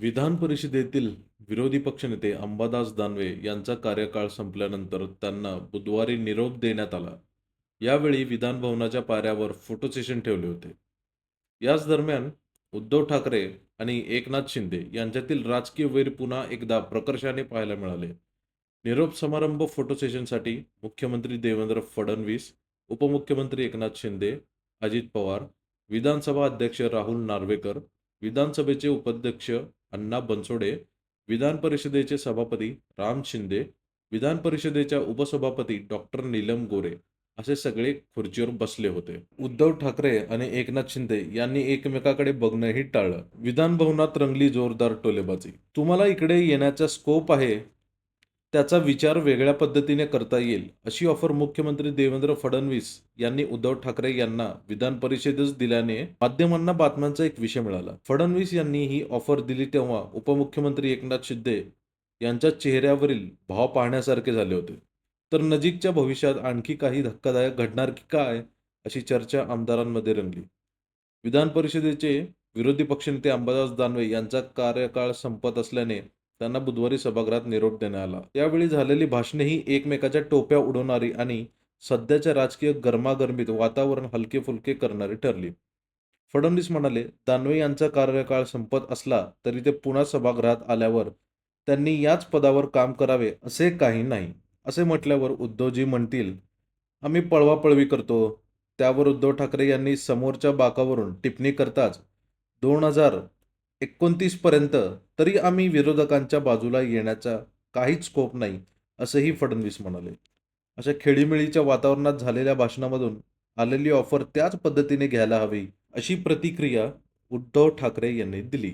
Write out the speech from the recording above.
विधान परिषदेतील विरोधी पक्षनेते अंबादास दानवे यांचा कार्यकाळ संपल्यानंतर त्यांना बुधवारी निरोप देण्यात आला. यावेळी विधान भवनाच्या पायऱ्यावर फोटो सेशन ठेवले होते. याच दरम्यान उद्धव ठाकरे आणि एकनाथ शिंदे यांच्यातील राजकीय वैर पुन्हा एकदा प्रकर्षाने पाहायला मिळाले. निरोप समारंभ फोटो सेशनसाठी मुख्यमंत्री देवेंद्र फडणवीस, उपमुख्यमंत्री एकनाथ शिंदे, अजित पवार, विधानसभा अध्यक्ष राहुल नार्वेकर, विधानसभेचे उपाध्यक्ष अण्णा बनसोडे, विधान परिषदेचे सभापती राम शिंदे, विधान परिषदेच्या उपसभापती डॉक्टर नीलम गोरे असे सगळे खुर्चीवर बसले होते. उद्धव ठाकरे आणि एकनाथ शिंदे यांनी एकमेकाकडे बघणंही टाळलं. विधान भवनात रंगली जोरदार टोलेबाजी. तुम्हाला इकडे येण्याचा स्कोप आहे, त्याचा विचार वेगळ्या पद्धतीने करता येईल, अशी ऑफर मुख्यमंत्री देवेंद्र फडणवीस यांनी उद्धव ठाकरे यांना विधान परिषदेस दिल्याने माध्यमांना बातम्यांचा एक विषय मिळाला. फडणवीस यांनी ही ऑफर दिली तेव्हा उपमुख्यमंत्री एकनाथ शिंदे यांच्या चेहऱ्यावरील भाव पाहण्यासारखे झाले होते. तर नजीकच्या भविष्यात आणखी काही धक्कादायक घडणार की काय, अशी चर्चा आमदारांमध्ये रंगली. विधान परिषदेचे विरोधी पक्षनेते अंबादास दानवे यांचा कार्यकाळ संपत असल्याने त्यांना बुधवारी सभागृहात निरोप देण्यात आला. यावेळी झालेली भाषणेही एकमेकाच्या टोप्या उडवणारी आणि सध्याच्या राजकीय गरमागरमीत वातावरण हलके-फुलके करणारी ठरली. फडणवीस म्हणाले, दानवे यांचा कार्यकाळ संपत असला तरी ते पुन्हा सभागृहात आल्यावर त्यांनी याच पदावर काम करावे असे काही नाही. असे म्हटल्यावर उद्धवजी म्हणतील, आम्ही पळवापळवी करतो. त्यावर उद्धव ठाकरे यांनी समोरच्या बाकावरून टिप्पणी करताच 2029 पर्यंत तरी आम्ही विरोधकांच्या बाजूला येण्याचा काहीच स्कोप नाही, असंही फडणवीस म्हणाले. अशा खेळीमेळीच्या वातावरणात झालेल्या भाषणामधून आलेली ऑफर त्याच पद्धतीने घ्यायला हवी, अशी प्रतिक्रिया उद्धव ठाकरे यांनी दिली.